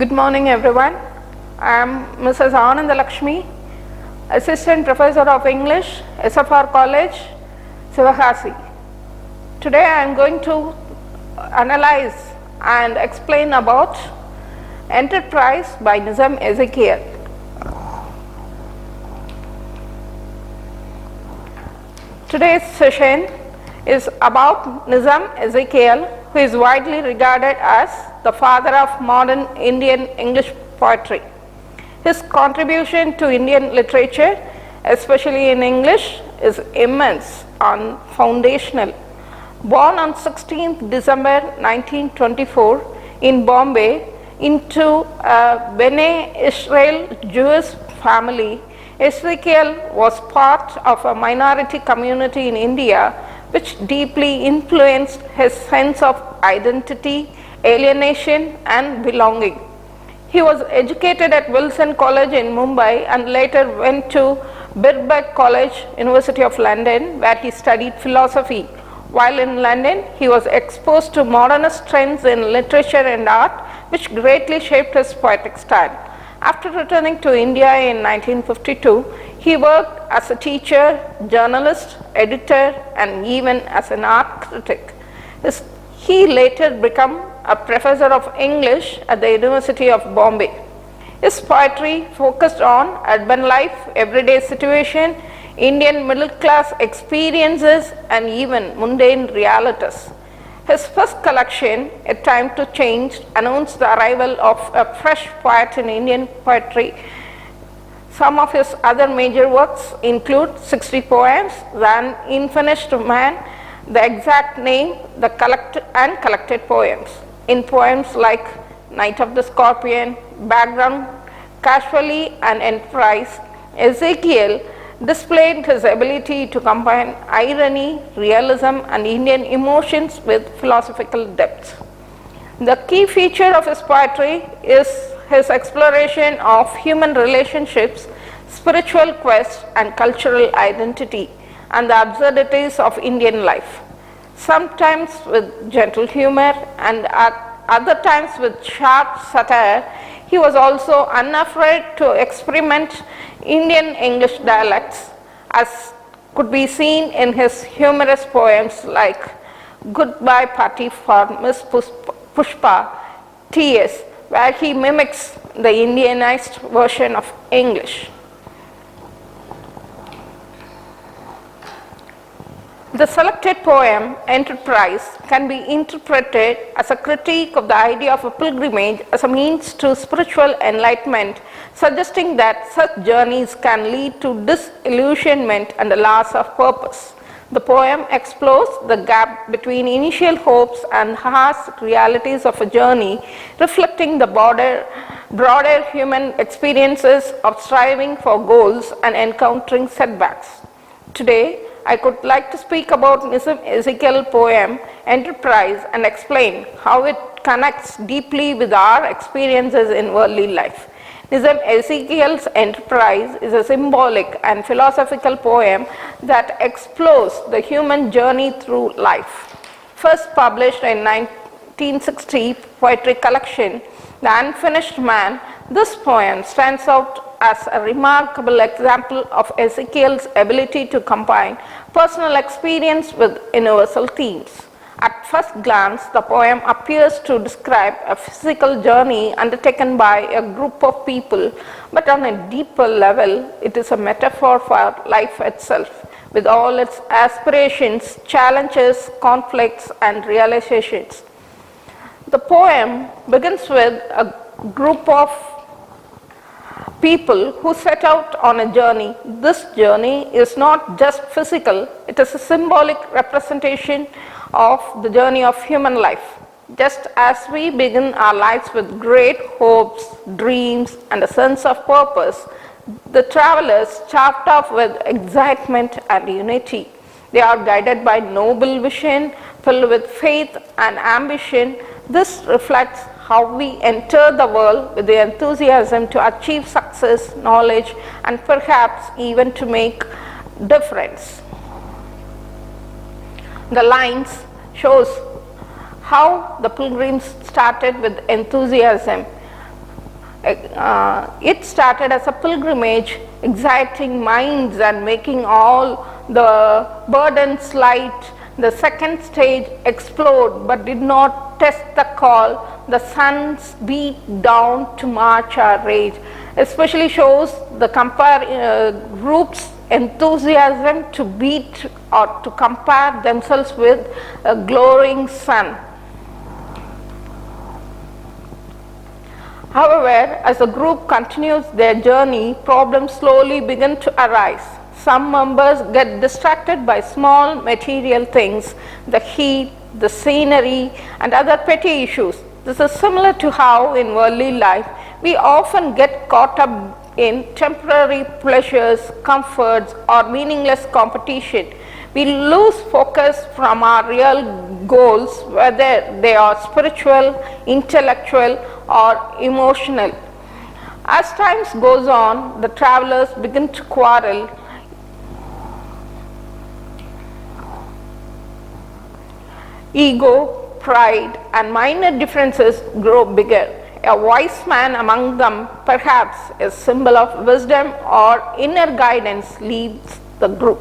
Good morning, everyone. I am Mrs. Anandha Lakshmi, Assistant Professor of English, SFR College, Sivakasi. Today I am going to analyze and explain about Enterprise by Nissim Ezekiael. Today's session is about Nissim Ezekiael, who is widely regarded as the father of modern Indian English poetry. His contribution to Indian literature, especially in English, is immense and foundational. Born on 16th December 1924 in Bombay into a Bene Israel Jewish family, Ezekiael was part of a minority community in India which deeply influenced his sense of identity, alienation and belonging. He was educated at Wilson College in Mumbai and later went to Birkbeck College, University of London, where he studied philosophy. While in London, he was exposed to modernist trends in literature and art, which greatly shaped his poetic style. After returning to India in 1952, he worked as a teacher, journalist, editor, and even as an art critic. He later became a professor of English at the University of Bombay. His poetry focused on urban life, everyday situation, Indian middle class experiences, and even mundane realities. His first collection, A Time to Change, announced the arrival of a fresh poet in Indian poetry. Some of his other major works include 60 poems, The Unfinished Man, The Exact Name, The Collected Poems. In poems like Night of the Scorpion, Background, Casually, and Enterprise, Ezekiael displayed his ability to combine irony, realism, and Indian emotions with philosophical depth. The key feature of his poetry is his exploration of human relationships, spiritual quest, and cultural identity, and the absurdities of Indian life. Sometimes with gentle humor and at other times with sharp satire, he was also unafraid to experiment Indian English dialects, as could be seen in his humorous poems like Goodbye Party for Miss Pushpa, T.S., where he mimics the Indianized version of English. The selected poem, Enterprise, can be interpreted as a critique of the idea of a pilgrimage as a means to spiritual enlightenment, suggesting that such journeys can lead to disillusionment and a loss of purpose. The poem explores the gap between initial hopes and harsh realities of a journey, reflecting the broader human experiences of striving for goals and encountering setbacks. Today, I could like to speak about Nissim Ezekiael poem Enterprise and explain how it connects deeply with our experiences in worldly life. Nissim Ezekiael's Enterprise is a symbolic and philosophical poem that explores the human journey through life. First published in 1960 poetry collection, The Unfinished Man, this poem stands out as a remarkable example of Ezekiael's ability to combine personal experience with universal themes. At first glance, the poem appears to describe a physical journey undertaken by a group of people, but on a deeper level, it is a metaphor for life itself, with all its aspirations, challenges, conflicts, and realizations. The poem begins with a group of people who set out on a journey. This journey is not just physical, it is a symbolic representation of the journey of human life. Just as we begin our lives with great hopes, dreams, and a sense of purpose, the travelers start off with excitement and unity. They are guided by noble vision, filled with faith and ambition. This reflects how we enter the world with the enthusiasm to achieve success, knowledge, and perhaps even to make difference. The lines shows how the pilgrims started with enthusiasm. It started as a pilgrimage, exciting minds and making all the burdens light. The second stage explored but did not test the call. The suns beat down to march our rage. Especially shows the groups' enthusiasm to beat or to compare themselves with a glowing sun. However, as the group continues their journey, problems slowly begin to arise. Some members get distracted by small material things, the heat, the scenery, and other petty issues. This is similar to how in worldly life we often get caught up in temporary pleasures, comforts, or meaningless competition. We lose focus from our real goals, whether they are spiritual, intellectual, or emotional. As time goes on, the travelers begin to quarrel. Ego, pride, and minor differences grow bigger. A wise man among them, perhaps a symbol of wisdom or inner guidance, leads the group.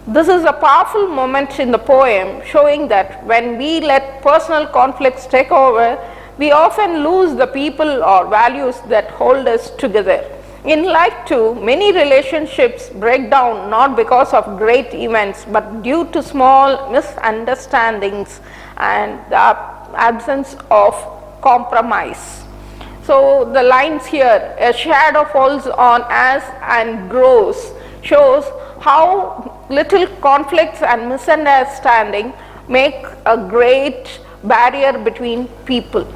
This is a powerful moment in the poem, showing that when we let personal conflicts take over, we often lose the people or values that hold us together. In life too, many relationships break down not because of great events, but due to small misunderstandings and the absence of compromise. So the lines here, a shadow falls on us and grows, shows how little conflicts and misunderstanding make a great barrier between people.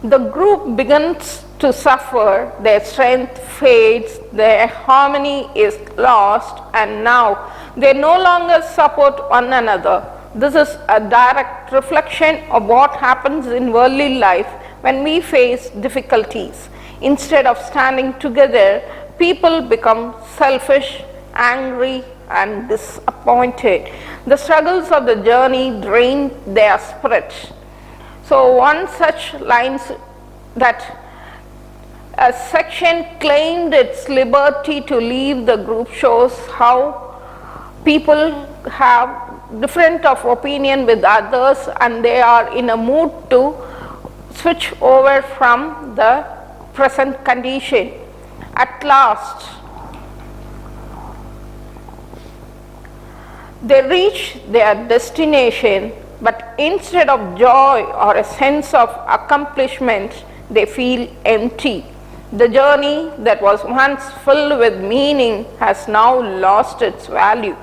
The group begins to suffer, their strength fades, their harmony is lost, and now they no longer support one another. This is a direct reflection of what happens in worldly life when we face difficulties. Instead of standing together, people become selfish, angry, and disappointed. The struggles of the journey drain their spirit. So one such lines that a section claimed its liberty to leave the group shows how people have different of opinion with others and they are in a mood to switch over from the present condition. At last, they reach their destination, but instead of joy or a sense of accomplishment, they feel empty. The journey that was once filled with meaning has now lost its value.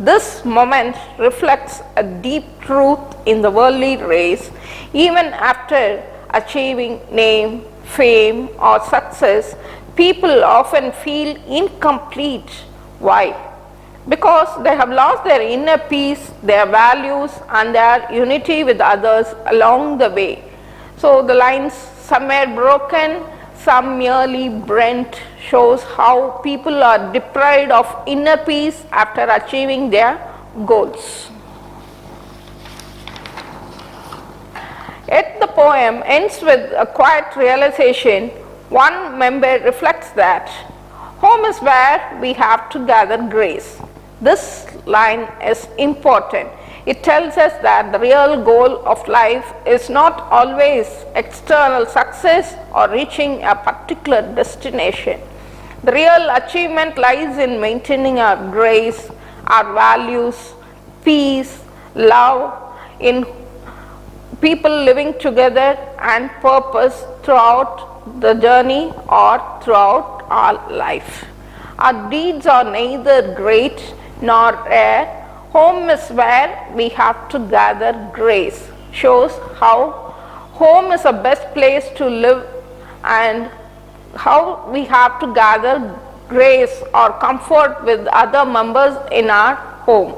This moment reflects a deep truth in the worldly race. Even after achieving name, fame, or success, people often feel incomplete. Why? Because they have lost their inner peace, their values, and their unity with others along the way. So the lines, some are broken, some merely brent, shows how people are deprived of inner peace after achieving their goals. Yet the poem ends with a quiet realization. One member reflects that home is where we have to gather grace. This line is important. It tells us that the real goal of life is not always external success or reaching a particular destination. The real achievement lies in maintaining our grace, our values, peace, love, in people living together and purpose throughout the journey or throughout our life. Our deeds are neither great nor rare. Home is where we have to gather grace. Shows how home is the best place to live and how we have to gather grace or comfort with other members in our home.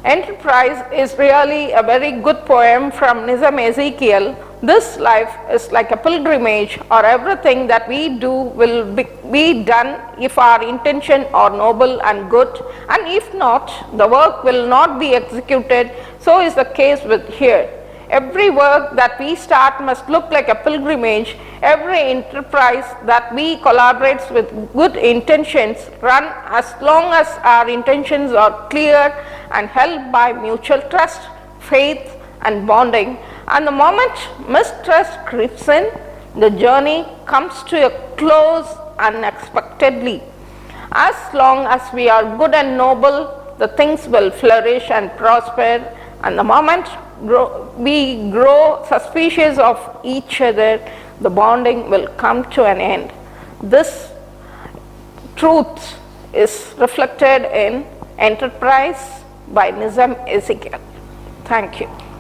Enterprise is really a very good poem from Nissim Ezekiel. This life is like a pilgrimage, or everything that we do will be done if our intention are noble and good, and if not, the work will not be executed. So is the case with here. Every work that we start must look like a pilgrimage. Every enterprise that we collaborate with good intentions run as long as our intentions are clear and held by mutual trust, faith and bonding. And the moment mistrust creeps in, the journey comes to a close unexpectedly. As long as we are good and noble, the things will flourish and prosper, and the moment we grow suspicious of each other, the bonding will come to an end. This truth is reflected in Enterprise by Nissim Ezekiael. Thank you.